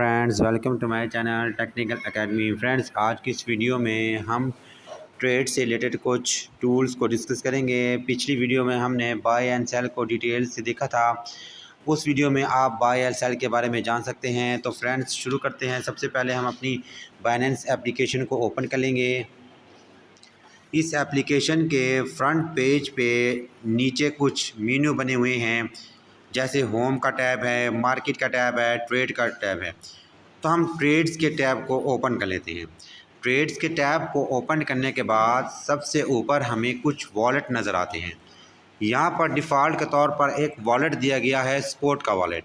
Friends, welcome to my channel technical academy. Friends, आज की इस वीडियो में हम ट्रेड से रिलेटेड कुछ टूल्स को डिस्कस करेंगे। पिछली वीडियो में हमने बाय एंड सेल को डिटेल से देखा था। उस वीडियो में आप बाय एंड सेल के बारे में जान सकते हैं। तो फ्रेंड्स, शुरू करते हैं। सबसे पहले हम अपनी बाइनेंस एप्लीकेशन को ओपन कर लेंगे। इस एप्लीकेशन के फ्रंट पेज पे नीचे कुछ मेन्यू बने हुए हैं, जैसे होम का टैब है, मार्केट का टैब है, ट्रेड का टैब है। तो हम ट्रेड्स के टैब को ओपन कर लेते हैं। ट्रेड्स के टैब को ओपन करने के बाद सबसे ऊपर हमें कुछ वॉलेट नज़र आते हैं। यहाँ पर डिफ़ॉल्ट के तौर पर एक वॉलेट दिया गया है, स्पॉट का वॉलेट।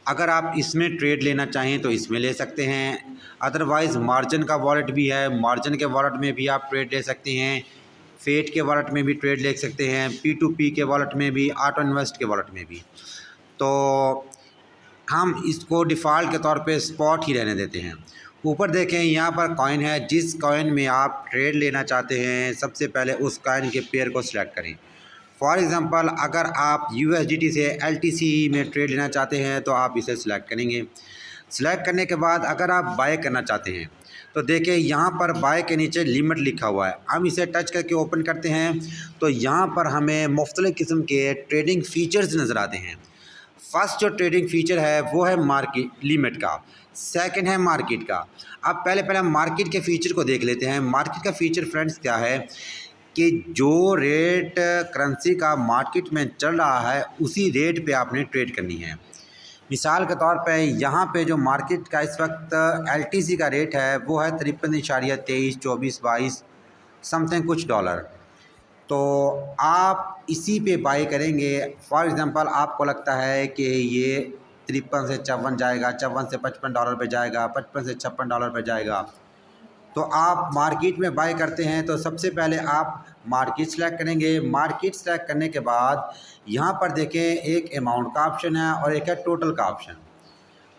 अगर आप इसमें ट्रेड लेना चाहें तो इसमें ले सकते हैं, अदरवाइज़ मार्जिन का वॉलेट भी है। मार्जिन के वॉलेट में भी आप ट्रेड ले सकते हैं, फेट के वॉलेट में भी ट्रेड ले सकते हैं, P2P के वॉलेट में भी, ऑटो इन्वेस्ट के वॉलेट में भी। तो हम इसको डिफ़ॉल्ट के तौर पे स्पॉट ही रहने देते हैं। ऊपर देखें, यहाँ पर कॉइन है। जिस कॉइन में आप ट्रेड लेना चाहते हैं, सबसे पहले उस कॉइन के पेयर को सिलेक्ट करें। फॉर एग्ज़ाम्पल, अगर आप USDT से LTC में ट्रेड लेना चाहते हैं तो आप इसे सिलेक्ट करेंगे। सिलेक्ट करने के बाद अगर आप बाय करना चाहते हैं तो देखिए, यहाँ पर बाय के नीचे लिमिट लिखा हुआ है। हम इसे टच करके ओपन करते हैं तो यहाँ पर हमें मुख्तलिफ़ किस्म के ट्रेडिंग फ़ीचर्स नज़र आते हैं। फर्स्ट जो ट्रेडिंग फ़ीचर है वो है मार्केट लिमिट का, सेकंड है मार्केट का। अब पहले हम मार्केट के फ़ीचर को देख लेते हैं। मार्केट का फ़ीचर फ्रेंड्स क्या है कि जो रेट करेंसी का मार्केट में चल रहा है उसी रेट पे आपने ट्रेड करनी है। मिसाल के तौर पे यहाँ पे जो मार्केट का इस वक्त LTC का रेट है वो है 53.23, 24, 22 समथिंग कुछ डॉलर। तो आप इसी पे बाई करेंगे। फॉर एग्ज़ाम्पल, आपको लगता है कि ये 53 से 54 जाएगा, 54 से 55 डॉलर पे जाएगा, 55 से 56 डॉलर पे जाएगा, तो आप मार्केट में बाई करते हैं। तो सबसे पहले आप मार्केट सेलेक्ट करेंगे। मार्केट सेलेक्ट करने के बाद यहाँ पर देखें, एक अमाउंट का ऑप्शन है और एक है टोटल का ऑप्शन।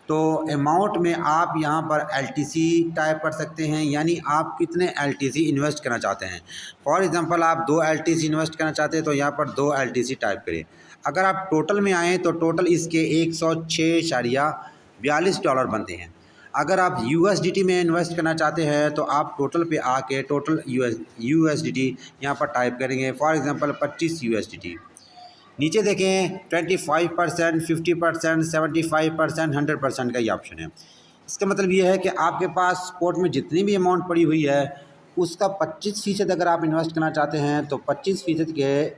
तो अमाउंट में आप यहाँ पर LTC टाइप कर सकते हैं, यानी आप कितने LTC इन्वेस्ट करना चाहते हैं। फॉर एग्ज़ाम्पल, आप 2 LTC इन्वेस्ट करना चाहते हैं तो यहाँ पर 2 LTC टाइप करें। अगर आप टोटल में आएँ तो टोटल इसके 106.42 डॉलर बनते हैं। अगर आप USDT में इन्वेस्ट करना चाहते हैं तो आप टोटल पे आके टोटल USDT यहाँ पर टाइप करेंगे। For example 25 USDT। नीचे देखें, 25%, 50%, 75%, 100% का ये ऑप्शन है। इसका मतलब ये है कि आपके पास स्पॉट में जितनी भी अमाउंट पड़ी हुई है उसका 25% अगर आप इन्वेस्ट करना चाहते हैं तो 25% के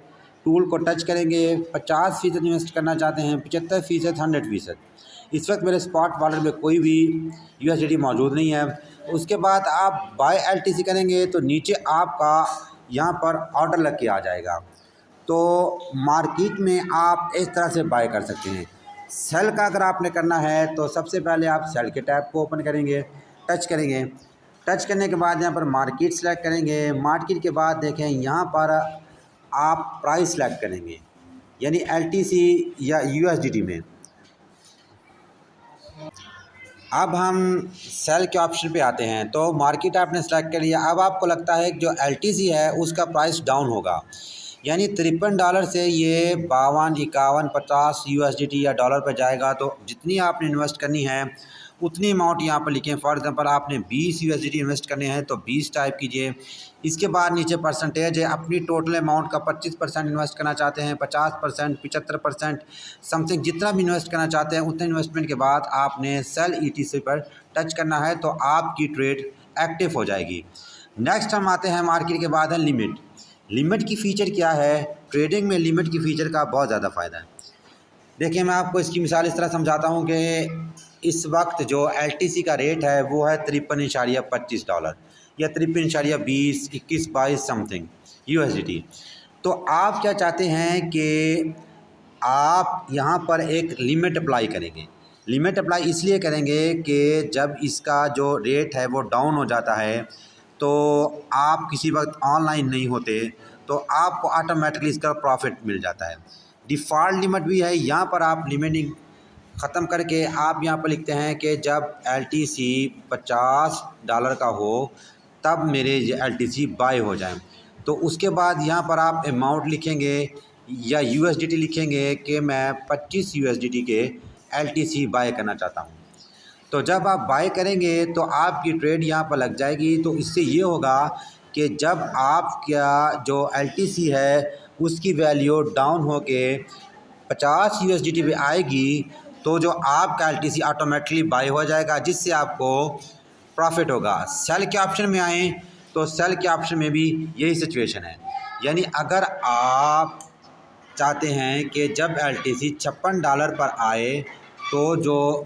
टूल को टच करेंगे। 50% इन्वेस्ट करना चाहते हैं, 75%, 100%। इस वक्त मेरे स्पॉट वॉलेट में कोई भी USDT मौजूद नहीं है। उसके बाद आप बाय LTC करेंगे तो नीचे आपका यहाँ पर ऑर्डर लग के आ जाएगा। तो मार्केट में आप इस तरह से बाय कर सकते हैं। सेल का अगर आपने करना है तो सबसे पहले आप सेल के टैब को ओपन करेंगे, टच करेंगे। टच करने के बाद यहाँ पर मार्केट सेलेक्ट करेंगे। मार्केट के बाद देखें, यहाँ पर आप प्राइस सेलेक्ट करेंगे, यानी LTC या USDT में। अब हम सेल के ऑप्शन पे आते हैं। तो मार्केट आपने सेलेक्ट कर लिया। अब आपको लगता है कि जो LTC है उसका प्राइस डाउन होगा, यानी 53 डॉलर से ये 52, 51, 50 USDT या डॉलर पर जाएगा। तो जितनी आपने इन्वेस्ट करनी है उतनी अमाउंट यहाँ पर लिखें। फॉर एग्ज़ाम्पल, आपने 20 USDT इन्वेस्ट करने हैं तो 20 टाइप कीजिए। इसके बाद नीचे परसेंटेज है, अपनी टोटल अमाउंट का 25% इन्वेस्ट करना चाहते हैं, 50%, 75% समथिंग जितना भी इन्वेस्ट करना चाहते हैं उतने इन्वेस्टमेंट के बाद आपने सेल ETC पर टच करना है तो आपकी ट्रेड एक्टिव हो जाएगी। नेक्स्ट हम आते हैं, मार्केट के बाद है लिमिट। लिमिट की फ़ीचर क्या है? ट्रेडिंग में लिमिट की फ़ीचर का बहुत ज़्यादा फ़ायदा है। देखिए, मैं आपको इसकी मिसाल इस तरह समझाता हूँ कि इस वक्त जो LTC का रेट है वो है 53.25 डॉलर या 53.20, 21, 22 समथिंग USDT। तो आप क्या चाहते हैं कि आप यहाँ पर एक लिमिट अप्लाई करेंगे। लिमिट अप्लाई इसलिए करेंगे कि जब इसका जो रेट है वो डाउन हो जाता है तो आप किसी वक्त ऑनलाइन नहीं होते तो आपको ऑटोमेटिकली इसका प्रॉफिट मिल जाता है। डिफ़ॉल्ट लिमिट भी है। यहाँ पर आप लिमिटिंग ख़त्म करके आप यहाँ पर लिखते हैं कि जब LTC 50 डॉलर का हो तब मेरे LTC बाय हो जाए। तो उसके बाद यहाँ पर आप अमाउंट लिखेंगे या USDT लिखेंगे कि मैं 25 USDT के LTC बाय करना चाहता हूँ। तो जब आप बाय करेंगे तो आपकी ट्रेड यहाँ पर लग जाएगी। तो इससे ये होगा कि जब आपका जो एलटीसी है उसकी वैल्यू डाउन होके 50 यूएसडीटी पे आएगी तो जो आपका एलटीसी ऑटोमेटिकली बाय हो जाएगा, जिससे आपको प्रॉफिट होगा। सेल के ऑप्शन में आएँ तो सेल के ऑप्शन में भी यही सिचुएशन है। यानी अगर आप चाहते हैं कि जब एलटीसी $56 पर आए तो जो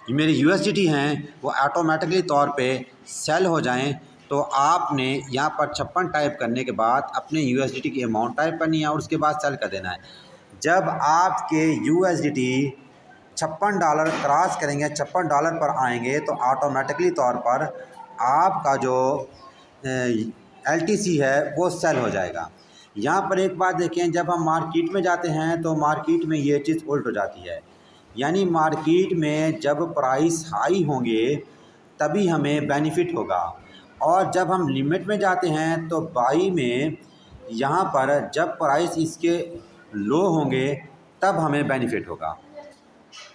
मेरी यूएसडीटी हैं वो ऑटोमेटिकली तौर पे सेल हो जाएं, तो आपने यहाँ पर 56 टाइप करने के बाद अपने यूएसडीटी की अमाउंट टाइप करनी है और उसके बाद सेल कर देना है। जब आपके यूएसडीटी $56 क्रॉस करेंगे, $56 पर आएंगे तो ऑटोमेटिकली तौर पर आपका जो एलटीसी है वो सेल हो जाएगा। यहाँ पर एक बात देखें, जब हम मार्केट में जाते हैं तो मार्केट में ये चीज़ उल्ट हो जाती है। यानी मार्केट में जब प्राइस हाई होंगे तभी हमें बेनिफिट होगा, और जब हम लिमिट में जाते हैं तो बाई में यहाँ पर जब प्राइस इसके लो होंगे तब हमें बेनिफिट होगा।